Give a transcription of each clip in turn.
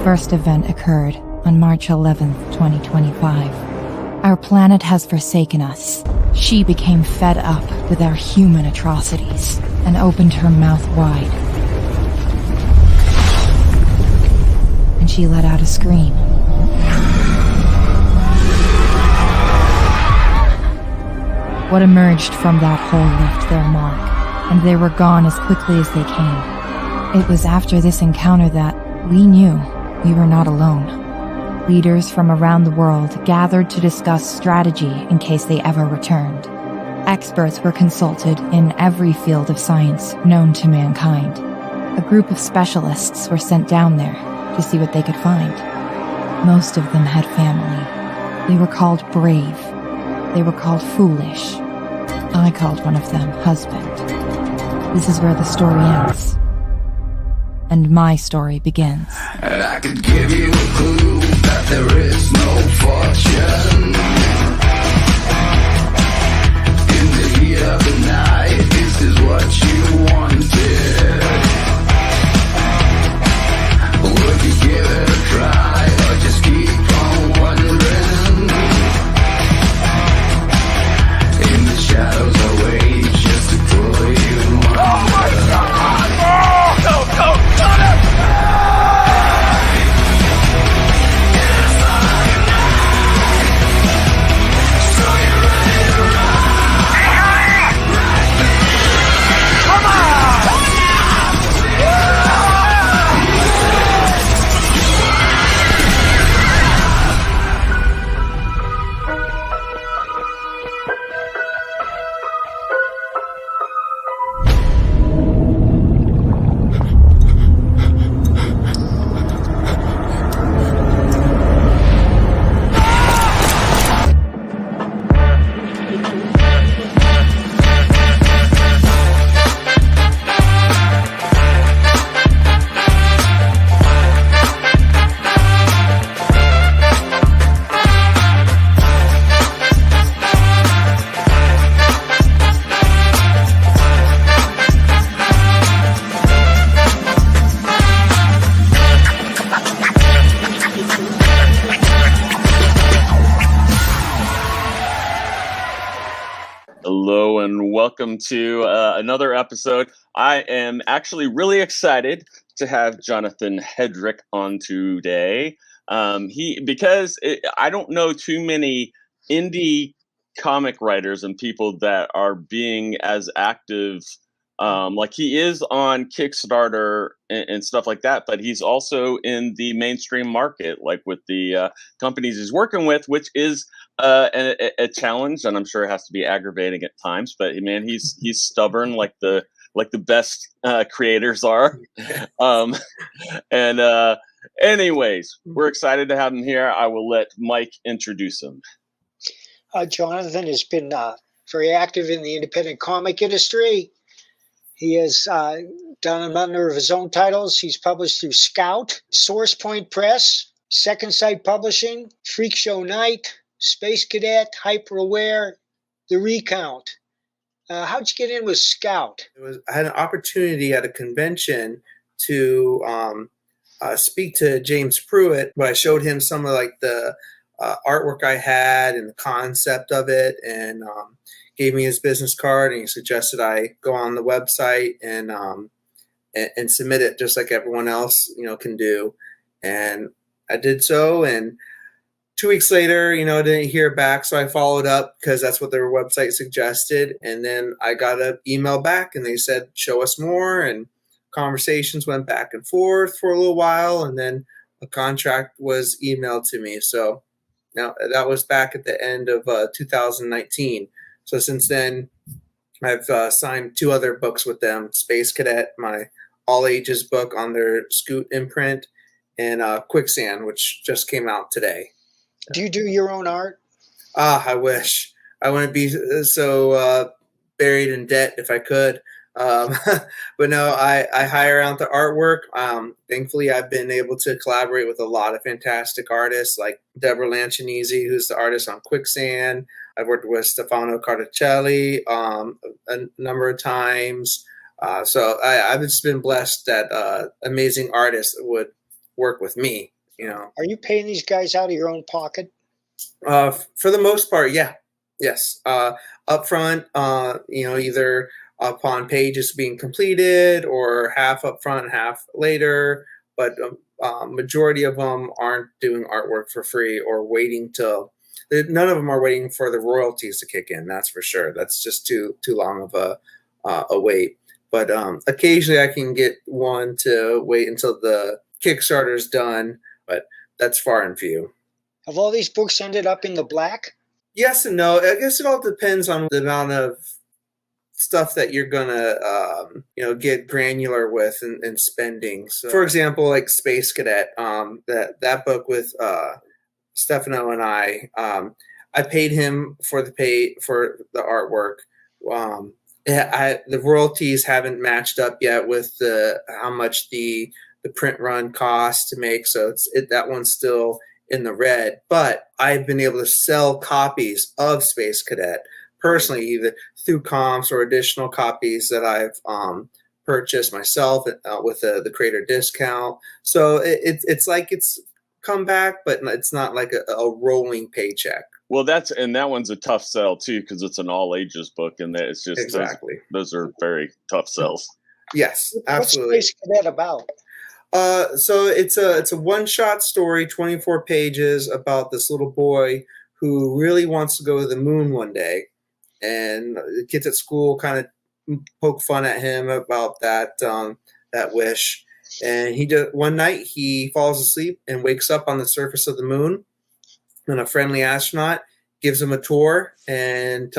first event occurred on March 11th, 2025. Our planet has forsaken us. She became fed up with our human atrocities and opened her mouth wide. And she let out a scream. What emerged from that hole left their mark, and they were gone as quickly as they came. It was after this encounter that we knew we were not alone. Leaders from around the world gathered to discuss strategy in case they ever returned. Experts were consulted in every field of science known to mankind. A group of specialists were sent down there to see what they could find. Most of them had family. They were called brave. They were called foolish. I called one of them husband. This is where the story ends. And my story begins. And I could give you a clue that there is no fortune. In the heat of the night, this is what you wanted. Would you give it a try or just keep on wondering? In the shadows I wait just to pull you under. Oh my God! Go! Welcome to another episode. I am actually really excited to have Jonathan Hedrick on today. I don't know too many indie comic writers and people that are being as active. Like he is on Kickstarter and stuff like that, but he's also in the mainstream market, like with the companies he's working with, which is a challenge, and I'm sure it has to be aggravating at times. But man, he's stubborn, like the best creators are. Anyways, we're excited to have him here. I will let Mike introduce him. Jonathan has been very active in the independent comic industry. He has done a number of his own titles. He's published through Scout, Source Point Press, Second Sight Publishing, Freakshow Knight, Space Cadet, Hyper Aware, The Recount. How'd you get in with Scout? I had an opportunity at a convention to speak to James Pruitt, but I showed him some of the artwork I had and the concept of it, and gave me his business card, and he suggested I go on the website and submit it just like everyone else, can do. And I did so, and 2 weeks later, didn't hear back, so I followed up because that's what their website suggested. And then I got an email back, and they said, show us more, and conversations went back and forth for a little while, and then a contract was emailed to me. So now that was back at the end of 2019. So since then, I've signed 2 other books with them: Space Cadet, my all ages book on their Scoot imprint, and Quicksand, which just came out today. Do you do your own art? I wish. I wouldn't be so buried in debt if I could. But no, I hire out the artwork. Thankfully, I've been able to collaborate with a lot of fantastic artists like Deborah Lanchinese, who's the artist on Quicksand. I've worked with Stefano Carticelli a number of times. So I've just been blessed that amazing artists would work with me. You know, Are you paying these guys out of your own pocket? for the most part, yeah, yes. Upfront, you know, either upon pages being completed or half upfront, half later. But majority of them aren't doing artwork for free or waiting till. None of them are waiting for the royalties to kick in. That's for sure. That's just too long of a wait. But occasionally I can get one to wait until the Kickstarter's done, but that's far and few. Have all these books ended up in the black? Yes and no. I guess it all depends on the amount of stuff that you're gonna you know, get granular with and spending. So, for example, like Space Cadet, that book with Stefano and I paid him for the artwork. The royalties haven't matched up yet with how much the print run costs to make, so that one's still in the red. But I've been able to sell copies of Space Cadet personally, either through comps or additional copies that I've purchased myself with the creator discount. So it's like it's come back, but it's not like a rolling paycheck. Well, that one's a tough sell too, because it's an all ages book, and it's just Exactly. those are very tough sells. Yes, absolutely. What's Space Cadet about? So it's a one-shot story, 24 pages, about this little boy who really wants to go to the moon one day, and the kids at school kind of poke fun at him about that wish. And one night he falls asleep and wakes up on the surface of the moon, and a friendly astronaut gives him a tour and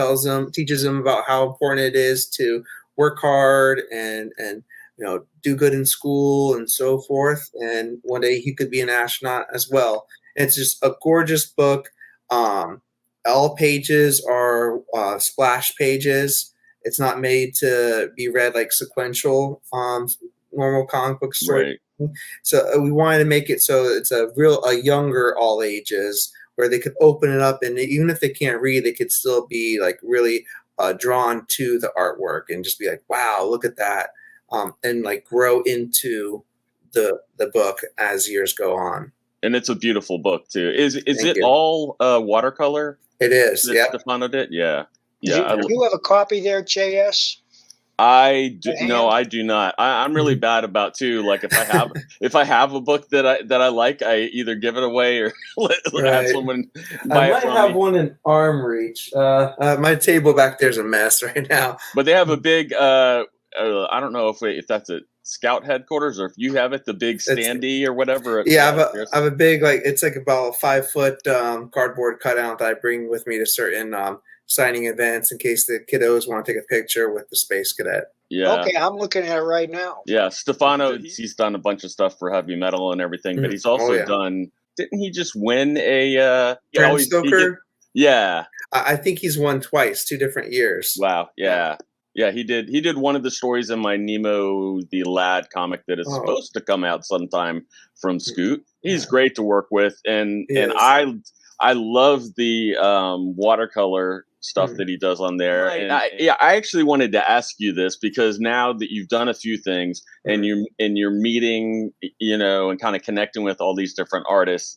teaches him about how important it is to work hard and you know, do good in school and so forth. And one day he could be an astronaut as well. And it's just a gorgeous book. All pages are splash pages. It's not made to be read like sequential normal comic book story. Right. So we wanted to make it so it's a younger all ages, where they could open it up, and even if they can't read, they could still be like really drawn to the artwork and just be like, wow, look at that. And like grow into the book as years go on. And it's a beautiful book too. Is it all watercolor? It is. Yeah. Stefano did. Yeah. Yeah. Do you have a copy there, JS? I do. No, I do not. I'm really bad about too. Like if I have a book that I like, I either give it away or let have someone buy it. I might have one in arm reach. My table back there's a mess right now. But they have a big. I don't know if that's a Scout headquarters or if you have it, the big standee or whatever. Yeah, I have a big, like, it's like about a 5 foot cardboard cutout that I bring with me to certain signing events in case the kiddos want to take a picture with the Space Cadet. Yeah. Okay, I'm looking at it right now. Yeah, Stefano, he's done a bunch of stuff for heavy metal and everything, but he's also done. Didn't he just win a? Bram Stoker? Yeah. I think he's won twice, 2 different years. Wow. Yeah. Yeah, he did. He did one of the stories in my Nemo the Lad comic that is supposed to come out sometime from Scoot. He's great to work with, and I love the watercolor stuff that he does on there. Right. And I actually wanted to ask you this because now that you've done a few things and you're meeting, and kind of connecting with all these different artists,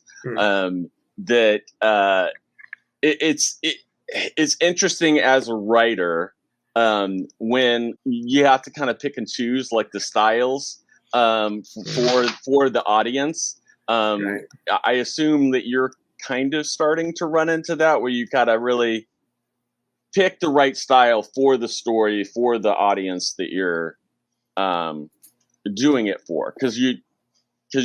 it's interesting as a writer. When you have to kind of pick and choose like the styles for the audience. I assume that you're kind of starting to run into that where you gotta really pick the right style for the story, for the audience that you're doing it for, because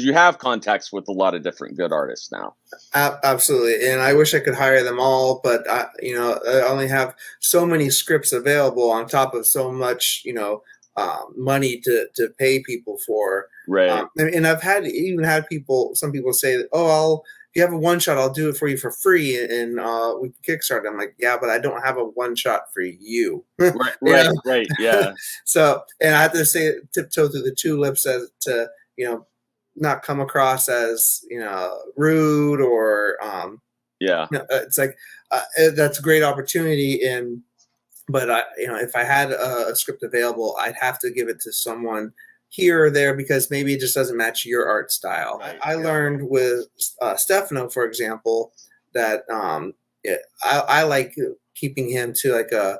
you have contacts with a lot of different good artists now. Absolutely. And I wish I could hire them all, but I only have so many scripts available on top of so much, money to pay people for. Right. And I've had some people say, if you have a one shot, I'll do it for you for free. And we can Kickstarter. I'm like, yeah, but I don't have a one shot for you. Right. Yeah. So, and I have to say, tiptoe through the tulips as to, not come across as rude or it's like that's a great opportunity, but if I had a script available, I'd have to give it to someone here or there because maybe it just doesn't match your art style. Right, I yeah. learned with Stefano, for example, that I like keeping him to like a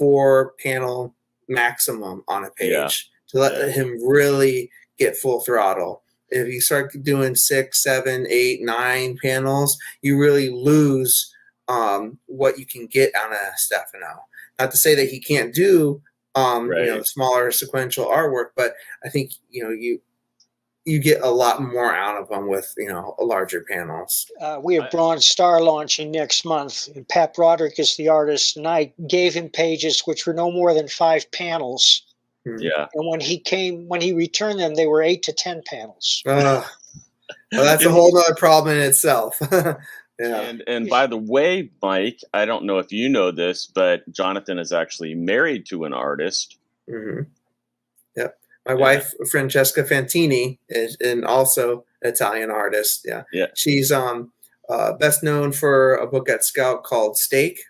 4-panel maximum on a page to let him really get full throttle. If you start doing 6, 7, 8, 9 panels, you really lose what you can get out of Stefano. Not to say that he can't do smaller sequential artwork, but I think you get a lot more out of them with larger panels. We have Bronze Star launching next month, and Pat Broderick is the artist, and I gave him pages which were no more than 5 panels. Yeah. And when he returned them, they were 8 to 10 panels. Well, that's a whole other problem in itself. Yeah. And by the way, Mike, I don't know if you know this, but Jonathan is actually married to an artist. Mm-hmm. Yep. My wife, Francesca Fantini, is also an Italian artist. Yeah. Yeah. She's best known for a book at Scout called Steak.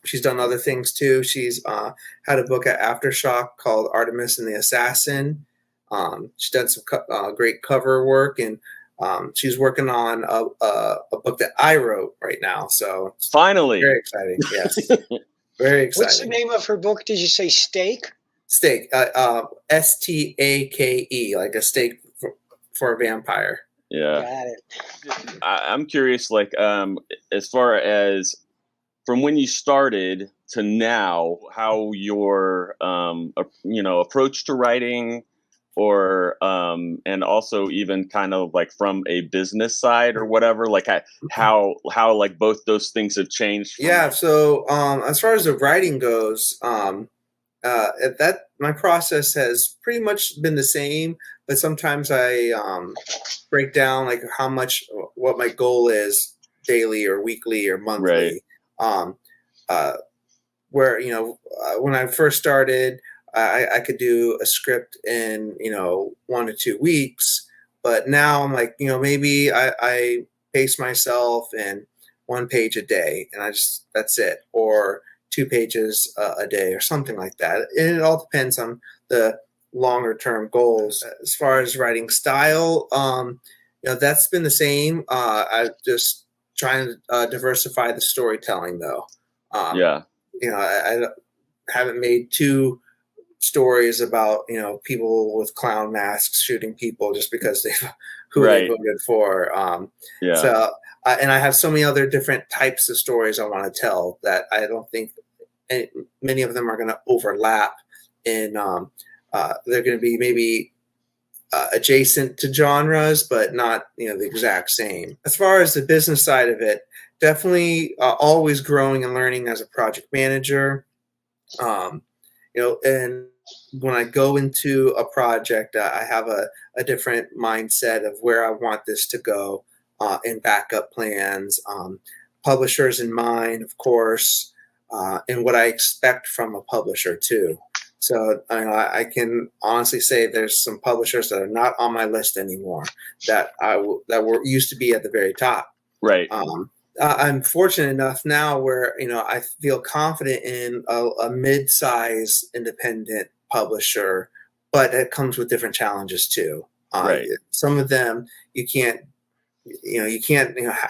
She's done other things too. She's had a book at Aftershock called Artemis and the Assassin. She's done some great cover work, and she's working on a book that I wrote right now. So finally, very exciting. Yes, very exciting. What's the name of her book? Did you say Steak? Steak. Stake, like a steak for a vampire. Yeah. Got it. I'm curious, like, as far as from when you started to now, how your approach to writing, or and also even kind of like from a business side or whatever, like how like both those things have changed. Yeah. So as far as the writing goes, my process has pretty much been the same, but sometimes I break down like what my goal is daily or weekly or monthly. Right. Where when I first started, I could do a script in 1 to 2 weeks, but now I'm like maybe I pace myself in 1 page a day, and that's it, or 2 pages a day or something like that. And it all depends on the longer term goals. As far as writing style, that's been the same. I just trying to diversify the storytelling though. I haven't made 2 stories about people with clown masks shooting people just because they voted for. So and I have so many other different types of stories I want to tell that I don't think many of them are going to overlap in they're going to be maybe adjacent to genres, but not the exact same. As far as the business side of it, definitely always growing and learning as a project manager. And when I go into a project, I have a different mindset of where I want this to go, and backup plans, publishers in mind, of course, and what I expect from a publisher too. So I can honestly say there's some publishers that are not on my list anymore that used to be at the very top. Right. I'm fortunate enough now where I feel confident in a mid-size independent publisher, but it comes with different challenges too. Right. Some of them you can't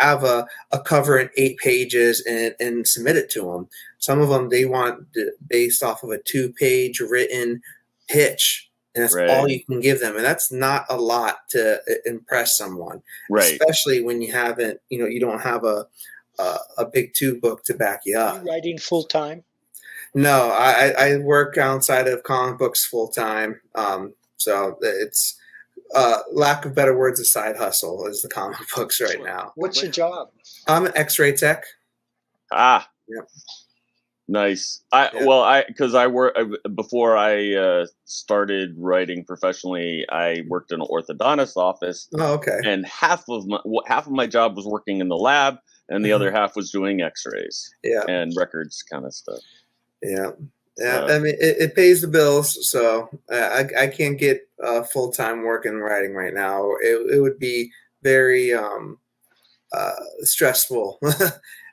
have a cover in 8 pages and submit it to them. Some of them they want based off of a 2-page written pitch, and that's all you can give them, and that's not a lot to impress someone. Right. Especially when you haven't, you don't have a big 2 book to back you up. Are you writing full time? No, I work outside of comic books full time. So it's lack of better words, a side hustle is the comic books right now. What's your job? I'm an X-ray tech. Ah, yep. Nice. Because I work before I started writing professionally. I worked in an orthodontist office. Oh, okay. And half of my job was working in the lab, and the other half was doing X-rays. And records kind of stuff. Yeah. Yeah, I mean, it pays the bills, so I can't get full-time work in writing right now. It would be very stressful,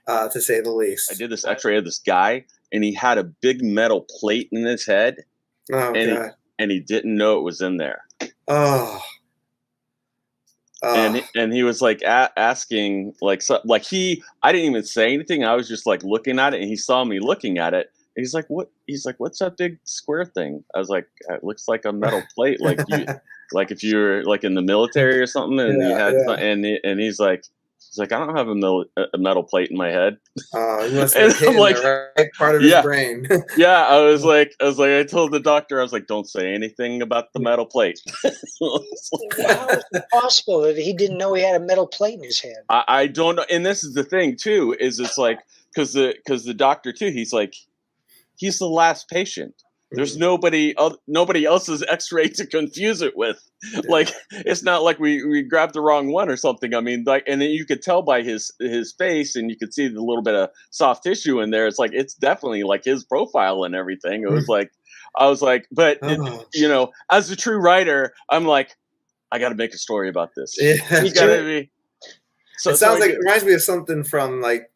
to say the least. I did this X-ray of this guy, and he had a big metal plate in his head. Oh, God. and he didn't know it was in there. Oh. And he was like asking like, so, like I didn't even say anything. I was just like looking at it, and he saw me looking at it. And he's like, "What?" He's like, "What's that big square thing?" I was like, "It looks like a metal plate, like you, like if you were like in the military or something, and you had." And he's like, I don't have a metal plate in my head. You must have hit like, the right part of his brain. Yeah, I was like, I told the doctor, I was like, don't say anything about the metal plate. How is it possible that he didn't know he had a metal plate in his head? I don't know, and this is the thing too. Is it's like because the doctor too. He's like, he's the last patient. There's nobody else's X-ray to confuse it with. Like, it's not like we grabbed the wrong one or something. I mean, like, and then you could tell by his face, and you could see the little bit of soft tissue in there. It's like, it's definitely like his profile and everything. It was like, I was like, but you know, as a true writer, I'm like, I got to make a story about this. Yeah, it's gotta be. So it sounds like it reminds me of something from like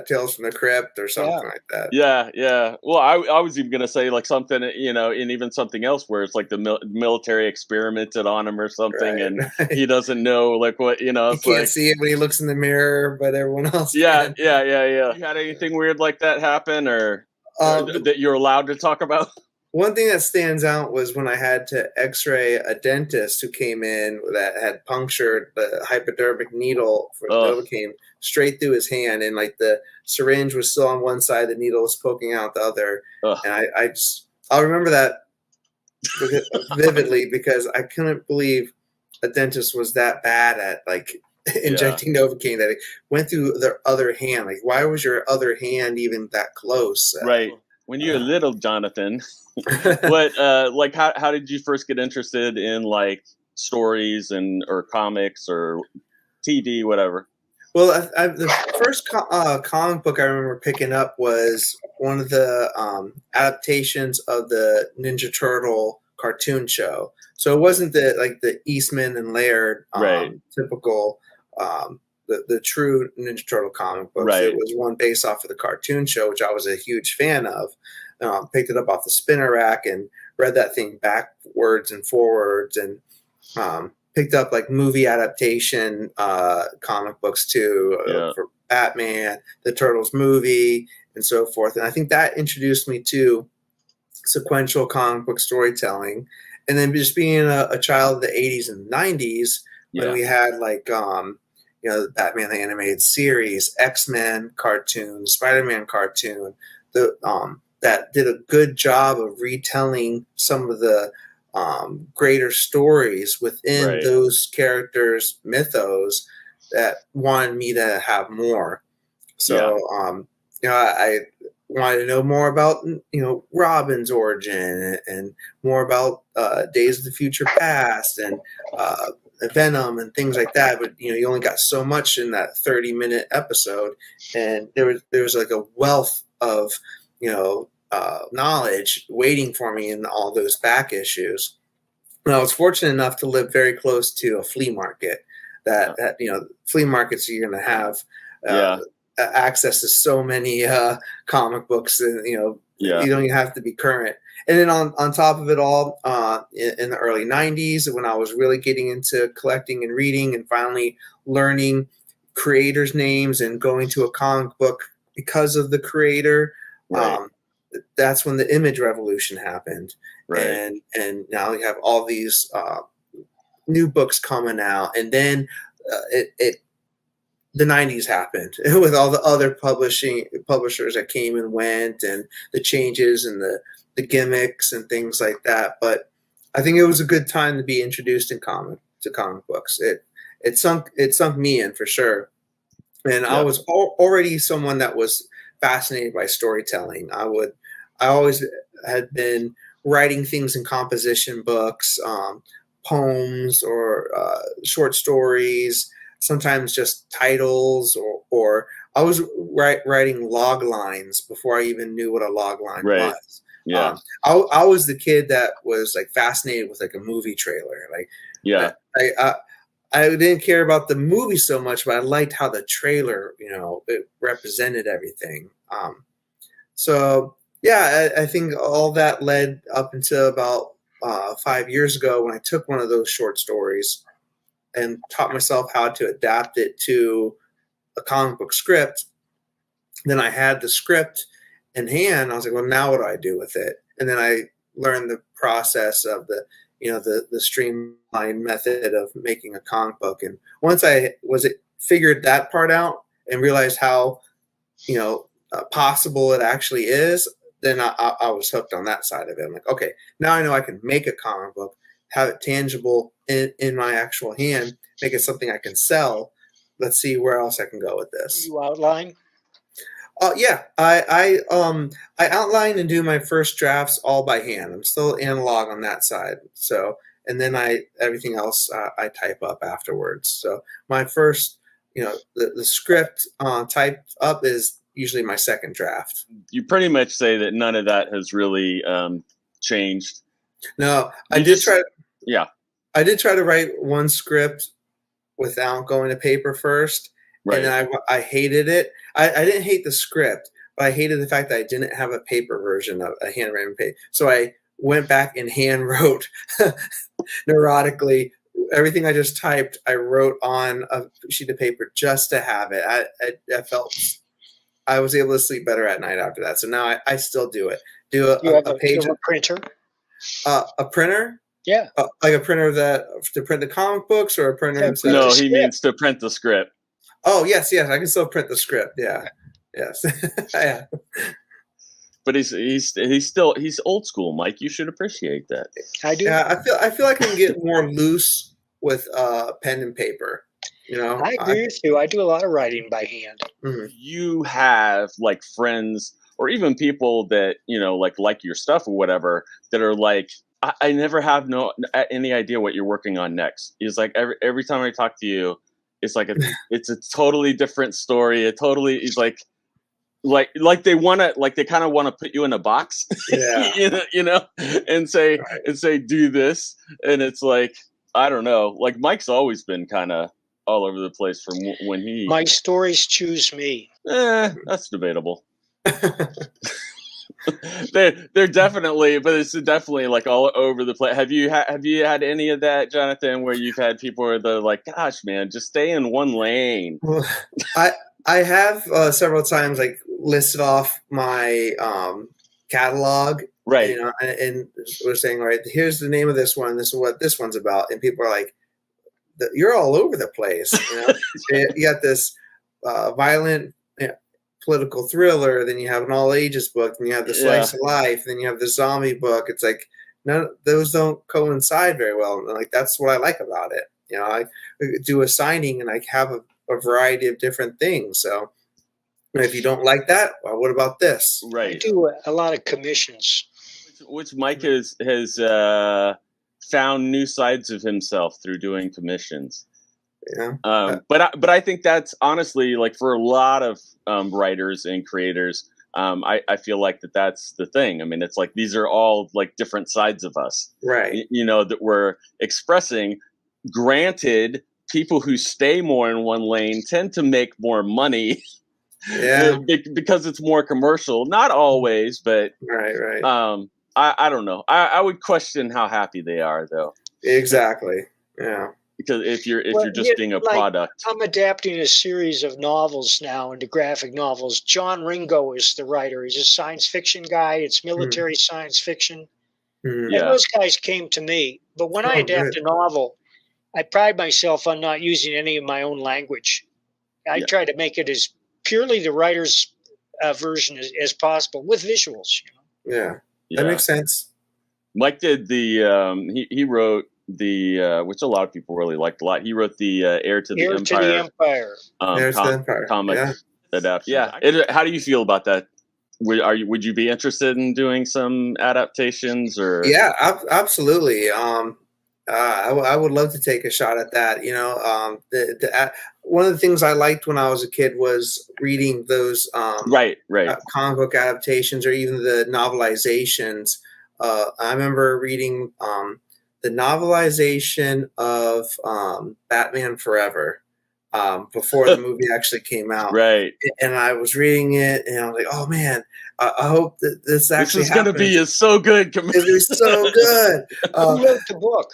Tales from the Crypt or something like that. Yeah. Well, I was even gonna say like something, you know, and even something else where it's like the military experimented on him or something, and he doesn't know like what, you know. He can't see it when he looks in the mirror, but everyone else can. can. Yeah. You had anything weird like that happen, or that you're allowed to talk about? One thing that stands out was when I had to X-ray a dentist who came in that had punctured the hypodermic needle for Novocaine straight through his hand, and like the syringe was still on one side, the needle was poking out the other. And I'll remember that vividly because I couldn't believe a dentist was that bad at like injecting Novocaine that it went through their other hand. Like, why was your other hand even that close? Right. When you're little, Jonathan. What like how did you first get interested in like stories or comics or TV, whatever? Well, the first comic book I remember picking up was one of the adaptations of the Ninja Turtle cartoon show. So it wasn't the Eastman and Laird typical the true Ninja Turtle comic books. It was one based off of the cartoon show, which I was a huge fan of. Picked it up off the spinner rack and read that thing backwards and forwards, and picked up like movie adaptation comic books too for Batman, the Turtles movie, and so forth. And I think that introduced me to sequential comic book storytelling. And then just being a child of the 80s and 90s, when we had like you know, the Batman the Animated Series, X-Men cartoon, Spider-Man cartoon, that did a good job of retelling some of the greater stories within those characters' mythos that wanted me to have more. So, you know, I wanted to know more about, you know, Robin's origin and more about Days of the Future Past and Venom and things like that. But, you know, you only got so much in that 30-minute episode. And there was like a wealth of, you know, knowledge waiting for me in all those back issues. And I was fortunate enough to live very close to a flea market that you know, flea markets, you're going to have access to so many comic books, and, you know, you don't even have to be current. And then on top of it all, in the early 90s, when I was really getting into collecting and reading and finally learning creators' names and going to a comic book because of the creator, that's when the image revolution happened. And now you have all these new books coming out. And then the 90s happened with all the other publishers that came and went, and the changes and the gimmicks and things like that. But I think it was a good time to be introduced to comic books. It sunk me in for sure. And I was already someone that was fascinated by storytelling. I always had been writing things in composition books, poems or short stories, sometimes just titles, or I was writing log lines before I even knew what a log line was. I was the kid that was like fascinated with like a movie trailer. Like, I didn't care about the movie so much, but I liked how the trailer, you know, it represented everything. So yeah, I think all that led up until about 5 years ago when I took one of those short stories and taught myself how to adapt it to a comic book script. Then I had the script in hand. I was like, well, now what do I do with it? And then I learned the process of the streamlined method of making a comic book. And once I figured that part out and realized how, possible it actually is, then I was hooked on that side of it. I'm like, okay, now I know I can make a comic book, have it tangible in my actual hand, make it something I can sell. Let's see where else I can go with this. You outline? Yeah, I outline and do my first drafts all by hand. I'm still analog on that side. So, and then everything else I type up afterwards. So my first, the script typed up is usually my second draft. You pretty much say that none of that has really changed. No, I did try to write one script without going to paper first. Right. And I hated it. I didn't hate the script, but I hated the fact that I didn't have a paper version of a handwritten page. So I went back and hand wrote neurotically everything I just typed. I wrote on a sheet of paper just to have it. I felt I was able to sleep better at night after that. So now I still do it. Do a page. A printer? A printer? Yeah. Like a printer to print the comic books, or a printer? No, he means to print the script. Oh, yes. I can still print the script. Yeah. Yes. Yeah. But he's old school, Mike. You should appreciate that. I do. Yeah, I feel I can get more loose with pen and paper. I agree with you. I do a lot of writing by hand. Mm-hmm. You have like friends or even people that like your stuff or whatever that are like, I never have any idea what you're working on next. It's like every time I talk to you, it's like it's a totally different story. It totally is like they kind of want to put you in a box, yeah. and say do this, and it's like, I don't know. Like Mike's always been kind of all over the place from when he. My stories choose me. That's debatable. They're definitely, but it's definitely like all over the place. Have you had any of that, Jonathan, where you've had people where they're like, "Gosh, man, just stay in one lane"? Well, I have several times like listed off my catalog, right? And we're saying, all right, here's the name of this one. This is what this one's about, and people are like, "You're all over the place." You got this violent. Political thriller, then you have an all ages book, then you have the slice of life, then you have the zombie book. It's like those don't coincide very well. And like that's what I like about it. I do a signing and I have a variety of different things. So if you don't like that, well, what about this? Right. I do a lot of commissions, which Mike has found new sides of himself through doing commissions. Yeah. But I think that's honestly like for a lot of writers and creators, I feel like that's the thing. I mean, it's like these are all like different sides of us, right? That we're expressing. Granted, people who stay more in one lane tend to make more money, because it's more commercial. Not always, but right. I don't know. I would question how happy they are, though. Exactly. Yeah. Because if you're just being a product. I'm adapting a series of novels now into graphic novels. John Ringo is the writer. He's a science fiction guy. It's military science fiction. Mm-hmm. And those guys came to me. But when I adapt a novel, I pride myself on not using any of my own language. I try to make it as purely the writer's version as possible with visuals. Yeah, that makes sense. Mike did he wrote the which a lot of people really liked a lot. He wrote the Heir to the Empire. Heir to the Empire comic adapt. Yeah. How do you feel about that? Would you be interested in doing some adaptations or? Yeah, absolutely. I would love to take a shot at that. One of the things I liked when I was a kid was reading those right comic book adaptations or even the novelizations. I remember reading the novelization of Batman Forever before the movie actually came out. Right. And I was reading it and I was like, oh man, I hope that this actually This is going to be so good. It's so good. Who wrote the book?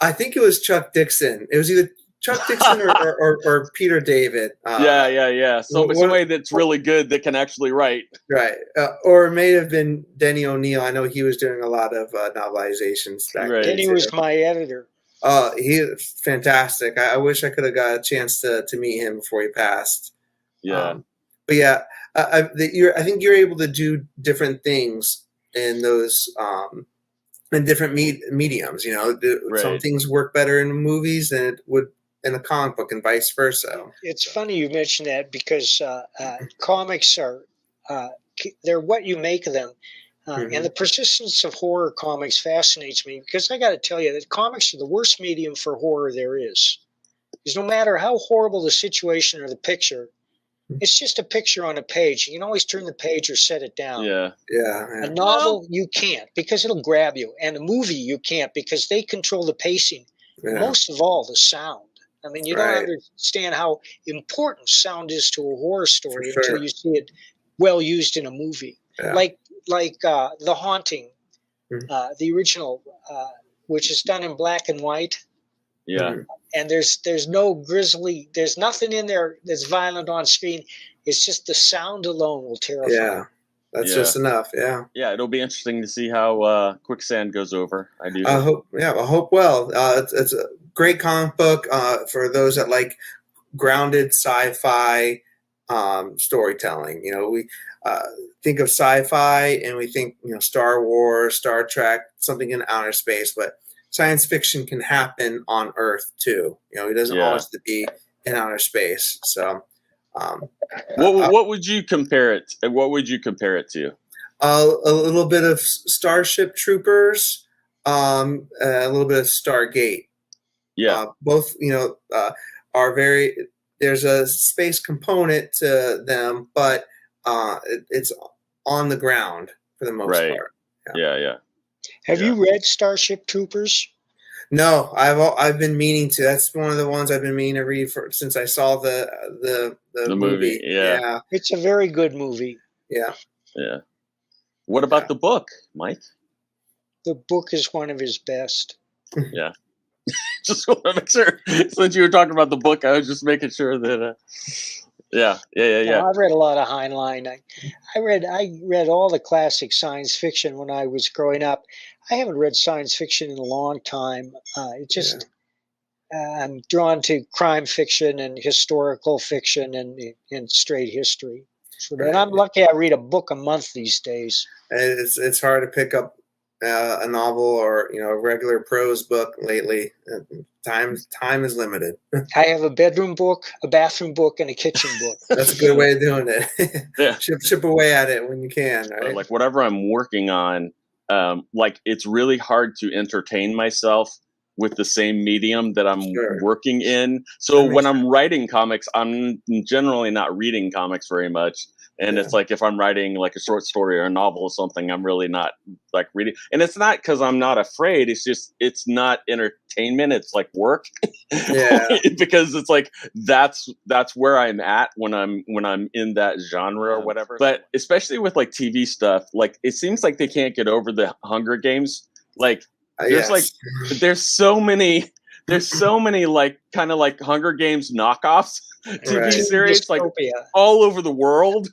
I think it was Chuck Dixon. It was either Chuck Dixon or Peter David. Yeah. Somebody that's really good that can actually write. Right. Or it may have been Denny O'Neil. I know he was doing a lot of novelizations back then. Denny was my editor. He was fantastic. I wish I could have got a chance to meet him before he passed. Yeah. But yeah, I think you're able to do different things in those in different mediums. You know, some things work better in movies than it would in a comic book, and vice versa. It's funny you mention that because comics are they're what you make of them. And the persistence of horror comics fascinates me because I got to tell you that comics are the worst medium for horror there is. Because no matter how horrible the situation or the picture, it's just a picture on a page. You can always turn the page or set it down. Yeah. A novel, you can't because it'll grab you. And a movie, you can't because they control the pacing. Yeah. Most of all, the sound. I mean, you don't understand how important sound is to a horror story until you see it well used in a movie. Yeah. Like The Haunting, the original, which is done in black and white. Yeah. And there's no grisly, there's nothing in there that's violent on screen. It's just the sound alone will terrify. Yeah. That's just enough. Yeah. Yeah. It'll be interesting to see how Quicksand goes over. I hope well. It's a great comic book for those that like grounded sci-fi storytelling. You know, we think of sci-fi and we think, you know, Star Wars, Star Trek, something in outer space, but science fiction can happen on Earth too. You know, it doesn't always have to be in outer space. So, what would you compare it? What would you compare it to? A little bit of Starship Troopers, a little bit of Stargate. Yeah, both are very. There's a space component to them, but it's on the ground for the most part. Yeah. Have you read Starship Troopers? No, I've been meaning to. That's one of the ones I've been meaning to read since I saw the movie. Yeah, it's a very good movie. Yeah. What about the book, Mike? The book is one of his best. Yeah. Just want to make sure. Since you were talking about the book, I was just making sure that. Yeah. I've read a lot of Heinlein. I read all the classic science fiction when I was growing up. I haven't read science fiction in a long time. I'm drawn to crime fiction and historical fiction and straight history. And I'm lucky I read a book a month these days. It's hard to pick up a novel or a regular prose book lately. Time is limited. I have a bedroom book, a bathroom book, and a kitchen book. That's a good way of doing it. Yeah. Chip away at it when you can. Right? Like whatever I'm working on, like it's really hard to entertain myself with the same medium that I'm working in. So when I'm writing comics, I'm generally not reading comics very much. And it's like if I'm writing like a short story or a novel or something, I'm really not like reading. And it's not because I'm not afraid. It's just it's not entertainment. It's like work. Because it's like that's where I'm at when I'm in that genre or whatever. But especially with like TV stuff, like it seems like they can't get over the Hunger Games. Like there's so many like kind of like Hunger Games knockoffs TV series like all over the world,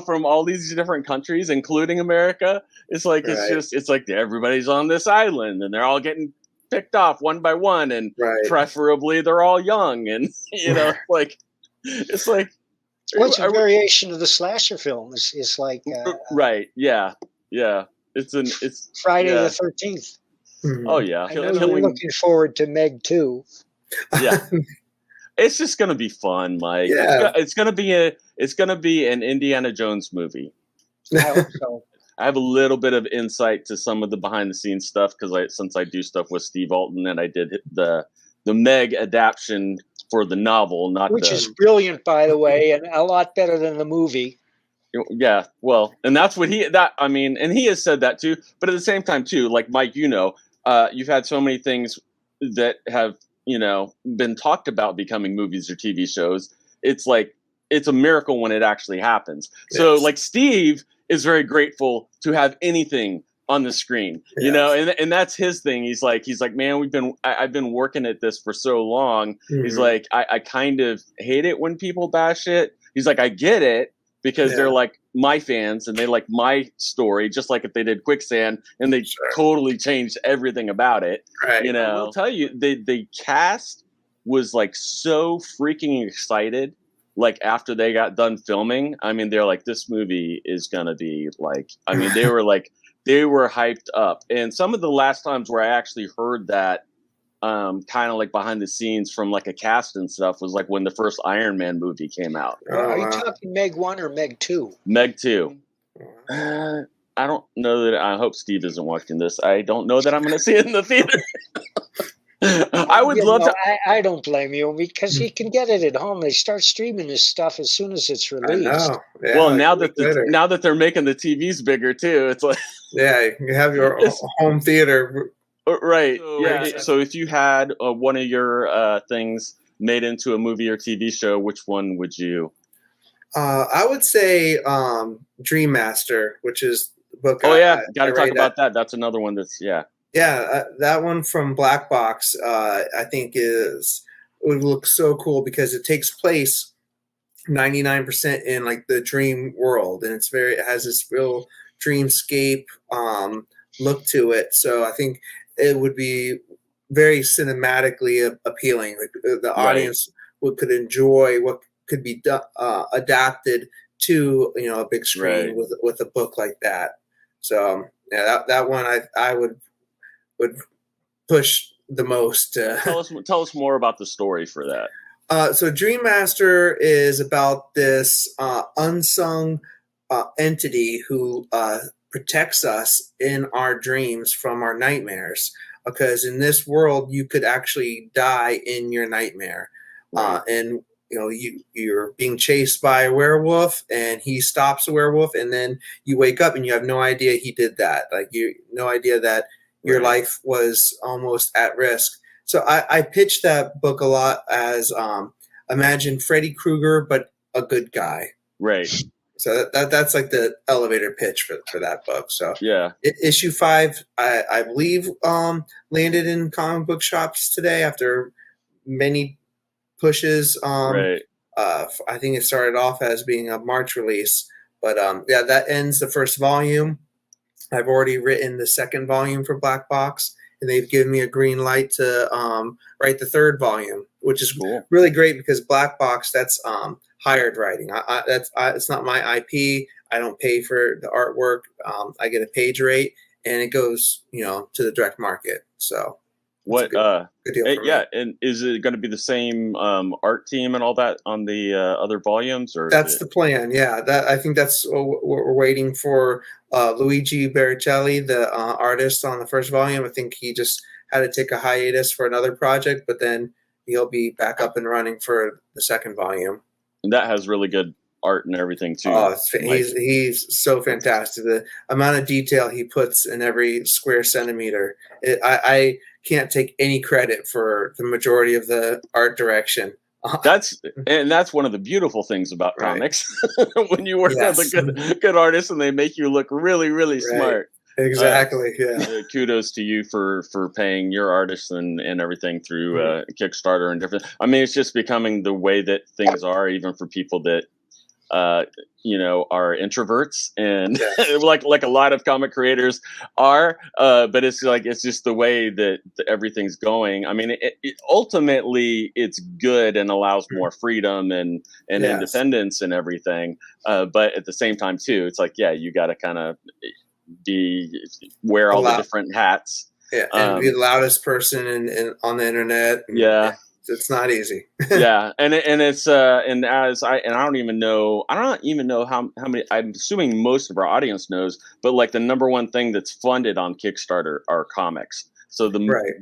from all these different countries, including America. It's like it's like everybody's on this island and they're all getting picked off one by one, and preferably they're all young, and like it's like what's a variation of the slasher film? It's like it's Friday the 13th. Oh yeah, I know you're looking forward to Meg too. Yeah, it's just gonna be fun, Mike. Yeah. It's gonna be an Indiana Jones movie. I hope so. I have a little bit of insight to some of the behind the scenes stuff since I do stuff with Steve Alton, and I did the Meg adaptation for the novel, which is brilliant, by the way, and a lot better than the movie. Yeah, well, and that's what and he has said that too. But at the same time, too, like Mike, you've had so many things that have been talked about becoming movies or TV shows. It's like it's a miracle when it actually happens. Yes. So like Steve is very grateful to have anything on the screen, you know, and that's his thing. He's like, man, I've been working at this for so long. He's like, I kind of hate it when people bash it. He's like, I get it because they're like my fans and they like my story, just like if they did Quicksand and they totally changed everything about it. Right. You know, I'll tell you, the cast was like so freaking excited. Like after they got done filming, I mean, they're like, this movie is gonna be like, I mean, they were hyped up. And some of the last times where I actually heard that kind of like behind the scenes from like a cast and stuff was like when the first Iron Man movie came out. Are you talking Meg 1 or Meg 2? Meg 2. I don't know that. I hope Steve isn't watching this. I don't know that I'm going to see it in the theater. I would love to. I don't blame you because he can get it at home. They start streaming this stuff as soon as it's released. I know. Yeah, well, now that they're making the TVs bigger too, it's like you can have your home theater. Right. So if you had one of your things made into a movie or TV show, which one would you? I would say Dream Master, which is the book. Oh yeah, got to talk about that. That's another one that's that one from BlackBox. I think would look so cool because it takes place 99% in like the dream world, and it has this real dreamscape look to it. So I think it would be very cinematically appealing. Like the audience could enjoy what could be adapted to a big screen with a book like that. So that one I would push the most. Tell us more about the story for that. So Dream Master is about this unsung entity who protects us in our dreams from our nightmares, because in this world you could actually die in your nightmare. And you're being chased by a werewolf and he stops a werewolf, and then you wake up and you have no idea he did that. Like no idea that your life was almost at risk. So I pitched that book a lot as imagine Freddy Krueger but a good guy. Right. So that's like the elevator pitch for that book. So issue 5, I believe, landed in comic book shops today after many pushes. I think it started off as being a March release, but that ends the first volume. I've already written the second volume for BlackBox, and they've given me a green light to write the third volume, which is really great because BlackBox, that's hired writing. It's not my IP. I don't pay for the artwork. I get a page rate, and it goes to the direct market. So what good deal for me. And is it going to be the same art team and all that on the other volumes, or that's the plan? I think that's what we're waiting for. Luigi Baricelli, the artist on the first volume, I think he just had to take a hiatus for another project, but then he'll be back up and running for the second volume. And that has really good art and everything too. Oh, he's so fantastic. The amount of detail he puts in every square centimeter. I can't take any credit for the majority of the art direction. That's one of the beautiful things about comics when you work with a good artist and they make you look really, really smart. Exactly. Kudos to you for paying your artists and everything through Kickstarter and different. I mean, it's just becoming the way that things are, even for people that are introverts and like a lot of comic creators are. But it's just the way that everything's going. I mean, ultimately it's good and allows more freedom and independence and everything. But at the same time too, it's like, you got to kind of wear all the different hats. And be the loudest person on the internet. It's not easy. And it's and I don't even know how many. I'm assuming most of our audience knows, but like the number one thing that's funded on Kickstarter are comics. So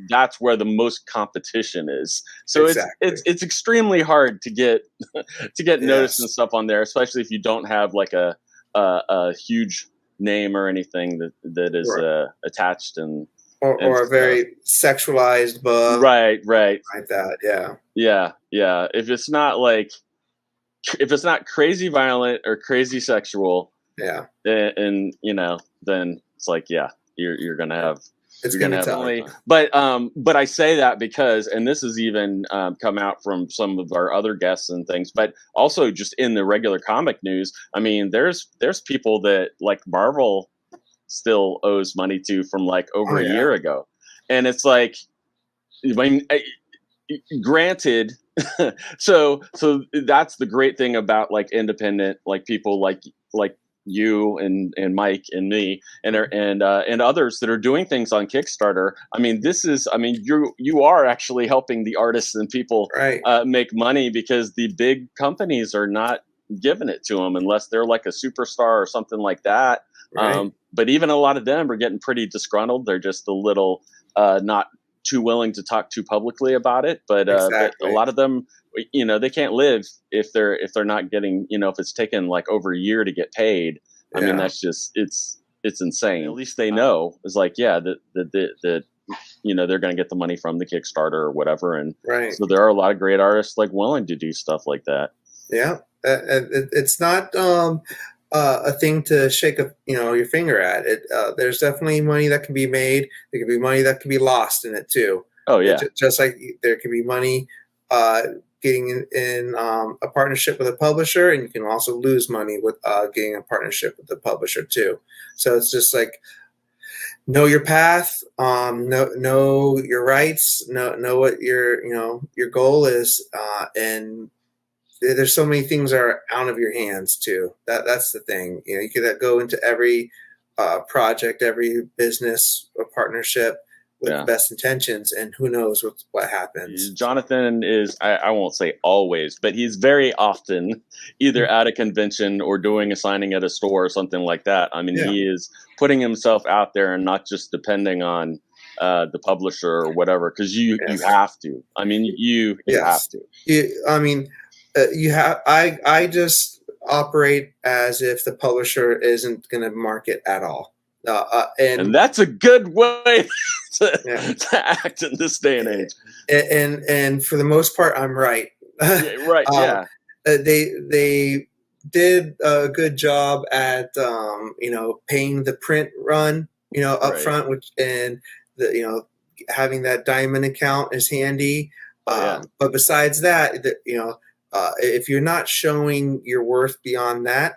that's where the most competition is. So it's extremely hard to get noticed and stuff on there, especially if you don't have like a huge name or anything that is attached or a very sexualized book, right, like that. If it's not crazy violent or crazy sexual, Yeah. and you know, then it's like, yeah, you're gonna have. It's You're gonna gonna be have tough. only, but I say that because, and this has even come out from some of our other guests and things, but also just in the regular comic news. I mean, there's people that like Marvel still owes money to from like over Oh, a yeah. year ago, and it's like, I mean, granted, so that's the great thing about like independent, like people like you and Mike and me and others that are doing things on Kickstarter. I mean, you are actually helping the artists and people Right. make money, because the big companies are not giving it to them unless they're like a superstar or something like that. Right. But even a lot of them are getting pretty disgruntled. They're just a little not too willing to talk too publicly about it. But a Exactly. lot of them, you know, they can't live if they're not getting, you know, if it's taken like over a year to get paid. I mean, Yeah. that's just it's insane. At least they know. It's like, yeah, that you know, they're going to get the money from the Kickstarter or whatever, and Right. so there are a lot of great artists like willing to do stuff like that. Yeah. It's not a thing to shake your finger at. There's definitely money that can be made. There can be money that can be lost in it too. Oh yeah, Just like there can be money getting in a partnership with a publisher, and you can also lose money with getting a partnership with the publisher too. So it's just like, know your path, know your rights, know what your goal is, and there's so many things that are out of your hands too. That's the thing. You know, you could go into every project, every business or partnership with the best intentions, and who knows what happens. Jonathan is, I won't say always, but he's very often either at a convention or doing a signing at a store or something like that. I mean, he is putting himself out there and not just depending on the publisher or whatever, because you have to. I mean, you have to. I just operate as if the publisher isn't going to market at all. And that's a good way to act in this day and age. And for the most part, I'm right. Right. Yeah. They did a good job at paying the print run up front, which and having that diamond account is handy. But besides that, if you're not showing your worth beyond that,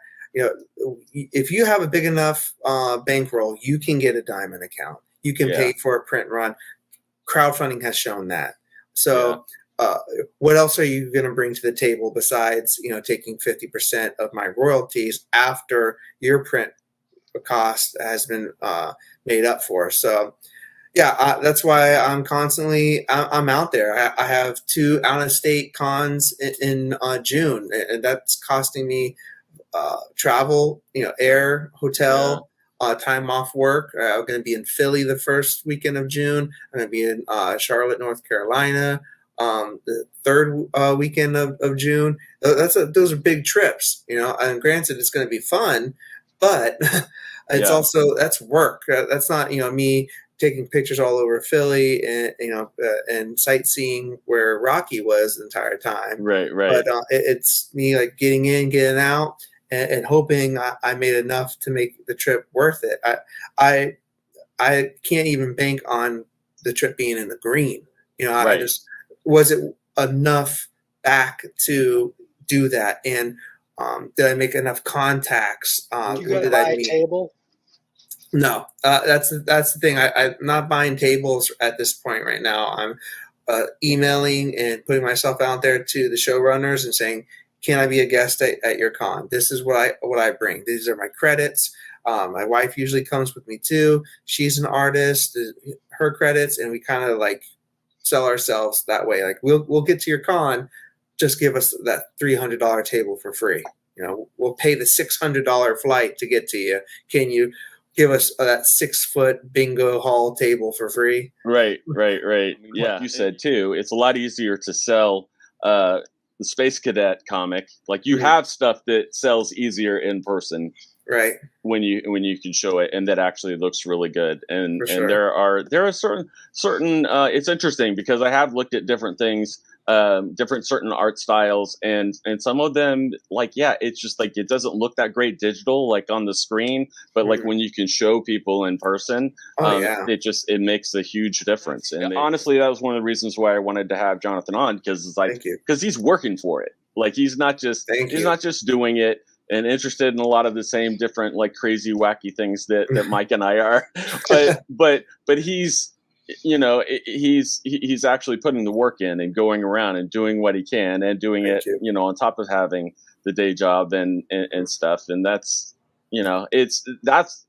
if you have a big enough bankroll, you can get a diamond account. You can pay for a print run. Crowdfunding has shown that. So what else are you going to bring to the table besides, taking 50% of my royalties after your print cost has been made up for? So that's why I'm constantly I'm out there. I have 2 out-of-state cons in June, and that's costing me travel, air, hotel, time off work. I'm going to be in Philly the first weekend of June. I'm going to be in Charlotte, North Carolina, the third weekend of June. Those are big trips, and granted it's going to be fun, but it's also, that's work. That's not, me taking pictures all over Philly and and sightseeing where Rocky was the entire time. Right. But it's me like getting in, getting out, and hoping I made enough to make the trip worth it. I can't even bank on the trip being in the green. I just, was it enough back to do that? And did I make enough contacts? You got to buy a table? No, that's the thing. I'm not buying tables at this point right now. I'm emailing and putting myself out there to the showrunners and saying, can I be a guest at your con? This is what I bring. These are my credits. My wife usually comes with me too. She's an artist, her credits, and we kind of like sell ourselves that way. Like we'll get to your con, just give us that $300 table for free. We'll pay the $600 flight to get to you. Can you give us that 6-foot bingo hall table for free? Right. Yeah, like you said too, it's a lot easier to sell the Space Cadet comic. Like you have stuff that sells easier in person, right? When you can show it, and that actually looks really good. And there are certain. It's interesting because I have looked at different things different certain art styles, and some of them, like, yeah, it's just like it doesn't look that great digital, like on the screen, but like when you can show people in person, it makes a huge difference. And honestly, that was one of the reasons why I wanted to have Jonathan on, because it's like, because he's working for it. Like he's not just doing it and interested in a lot of the same different like crazy wacky things that Mike and I are, but he's, you know, he's actually putting the work in and going around and doing what he can and doing you know, on top of having the day job and stuff. And that's, you know, that's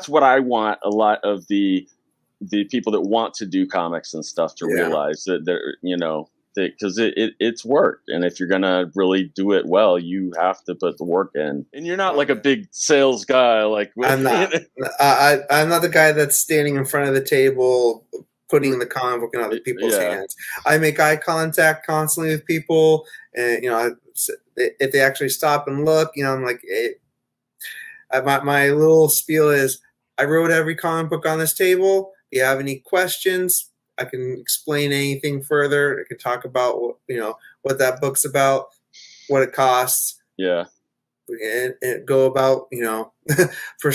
what I want a lot of the people that want to do comics and stuff to realize, that they're, you know, because it's work, and if you're gonna really do it well, you have to put the work in. And you're not like a big sales guy. Like I'm not. I'm not the guy that's standing in front of the table putting the comic book in other people's hands. I make eye contact constantly with people, and you know, if they actually stop and look, you know, I'm like, my little spiel is, I wrote every comic book on this table. If you have any questions, I can explain anything further. I can talk about, you know, what that book's about, what it costs. Yeah. And go about, you know, for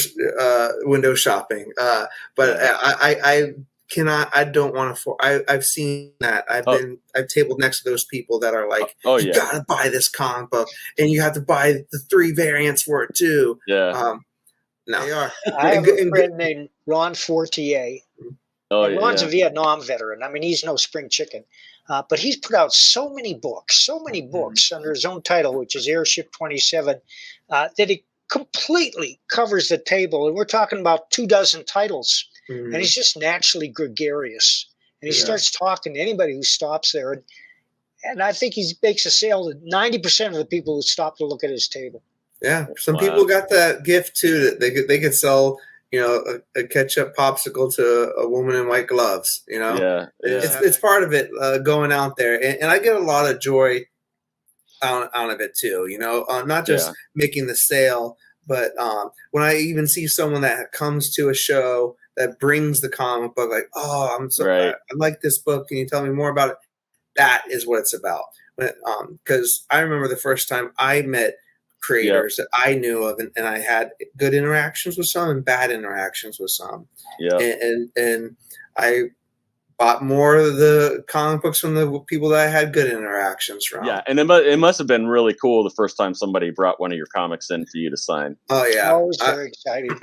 window shopping. But I cannot. I don't want to. I've seen that. I've tabled next to those people that are like, you gotta buy this comic book, and you have to buy the 3 variants for it too. Yeah. No, they are. I have a friend named Ron Fortier. And Ron's a Vietnam veteran. I mean, he's no spring chicken. But he's put out so many books under his own title, which is Airship 27, that he completely covers the table. And we're talking about 24 titles. And he's just naturally gregarious. And he starts talking to anybody who stops there. And I think he makes a sale to 90% of the people who stop to look at his table. Yeah. Some people got that gift, too, that they could sell, you know, a ketchup popsicle to a woman in white gloves, you know. It's part of it, going out there, and I get a lot of joy out of it too, you know, not just making the sale, but when I even see someone that comes to a show that brings the comic book, like, oh, I'm so I like this book, can you tell me more about it? That is what it's about. Because I remember the first time I met creators that I knew of, and I had good interactions with some and bad interactions with some. And I bought more of the comic books from the people that I had good interactions from. Yeah, and it must have been really cool the first time somebody brought one of your comics in for you to sign. Oh yeah, always very exciting.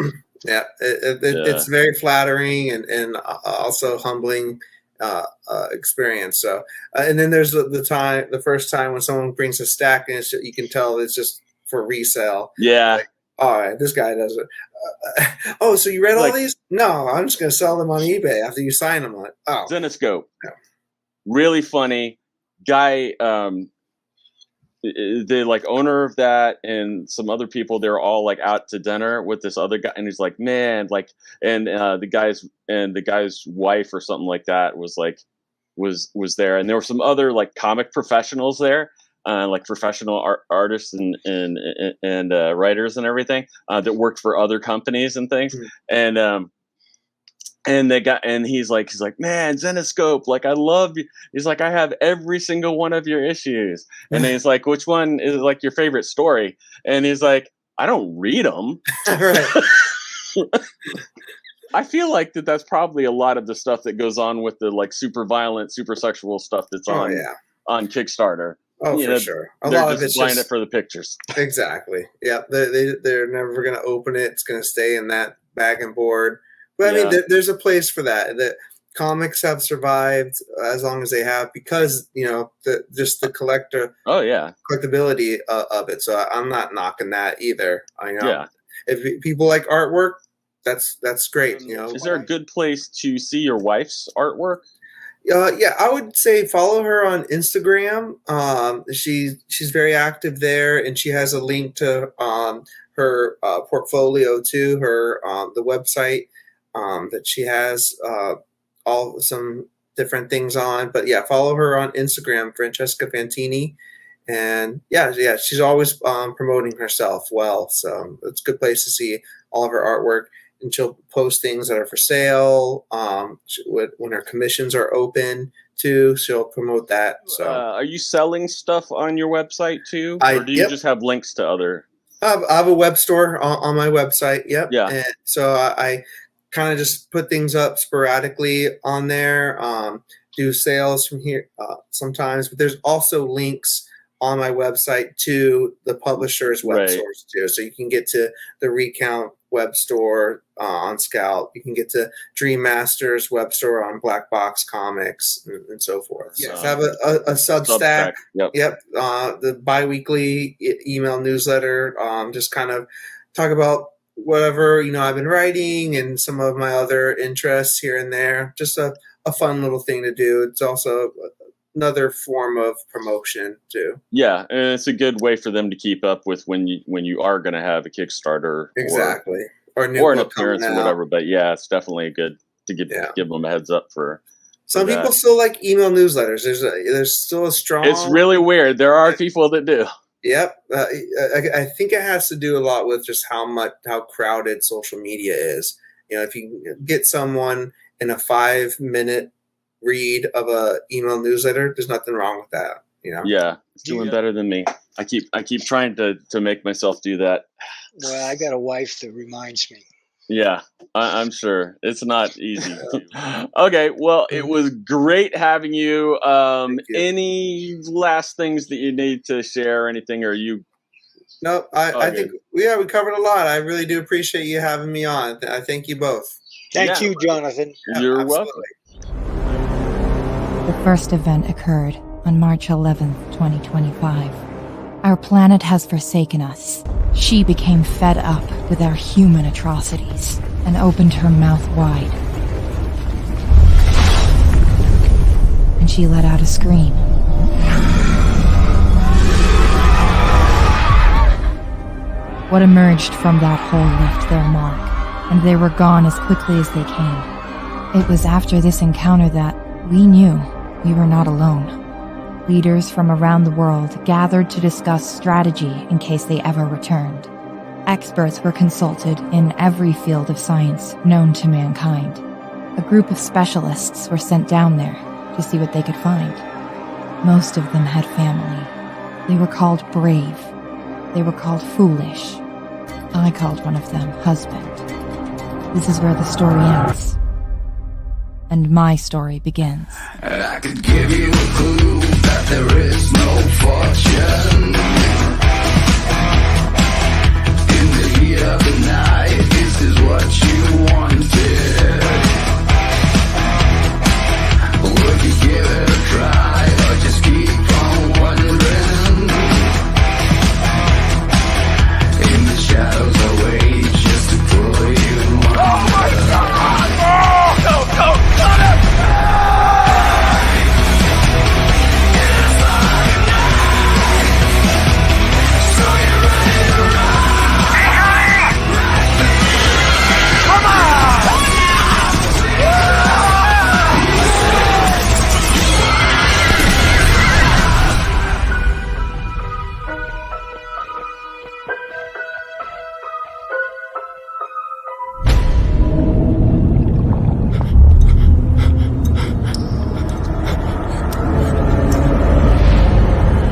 Yeah, it's very flattering and also humbling experience. So, and then there's the first time when someone brings a stack and you can tell it's just for resale. Yeah. Like, all right, this guy does it. Oh, so you read all these? No, I'm just going to sell them on eBay after you sign them. Like, oh, Zenescope. Yeah. Really funny guy. The like owner of that and some other people, they're all like out to dinner with this other guy, and he's like, man, like, and the guy's wife or something like that was there, and there were some other like comic professionals there. Like professional artists and writers and everything that worked for other companies and things, and he's like, man, Zenescope, like, I love you. He's like, I have every single one of your issues, and then he's like, which one is like your favorite story? And he's like, I don't read them. I feel like that's probably a lot of the stuff that goes on with the like super violent, super sexual stuff that's on Kickstarter. Oh, for sure. A lot of it's buying it for the pictures. Exactly. Yeah, they're never going to open it. It's going to stay in that bag and board. But I mean, there's a place for that. The comics have survived as long as they have because, you know, just the collectability of it. So I'm not knocking that either. I know if people like artwork, that's great. You know, is there a good place to see your wife's artwork? Yeah, I would say follow her on Instagram. She's very active there, and she has a link to her portfolio too, her the website that she has some different things on. But yeah, follow her on Instagram, Francesca Fantini, and yeah, she's always promoting herself well. So it's a good place to see all of her artwork. And she'll post things that are for sale when her commissions are open too. She'll promote that. So, are you selling stuff on your website too, I- or do you yep. just have links to other? I have a web store on my website. Yep. Yeah. And so I kind of just put things up sporadically on there. Do sales from here sometimes, but there's also links on my website to the publisher's web stores too. So you can get to the Recount web store on Scout. You can get to Dream Master's web store on BlackBox Comics and so forth. Yes, I have a Substack. Yep. The bi-weekly email newsletter. Just kind of talk about whatever, I've been writing and some of my other interests here and there. Just a fun little thing to do. It's also another form of promotion too. Yeah, and it's a good way for them to keep up with when you are going to have a Kickstarter, exactly, or an appearance or whatever. But yeah, it's definitely good to give them a heads up for. Some people still like email newsletters. There's still a strong. It's really weird. There are people that do. Yep, I think it has to do a lot with just how crowded social media is. If you get someone in a 5-minute read of a email newsletter, there's nothing wrong with that. Yeah, it's doing better than me. I keep trying to make myself do that. Well, I got a wife that reminds me. Yeah, I'm sure it's not easy. Okay, well, it was great having you. Any last things that you need to share? Anything, or you? No, I think we covered a lot. I really do appreciate you having me on. I thank you both. Thank you, Jonathan. You're welcome. The first event occurred on March 11th, 2025. Our planet has forsaken us. She became fed up with our human atrocities and opened her mouth wide. And she let out a scream. What emerged from that hole left their mark, and they were gone as quickly as they came. It was after this encounter that we knew we were not alone. Leaders from around the world gathered to discuss strategy in case they ever returned. Experts were consulted in every field of science known to mankind. A group of specialists were sent down there to see what they could find. Most of them had family. They were called brave. They were called foolish. I called one of them husband. This is where the story ends. And my story begins. I could give you a clue.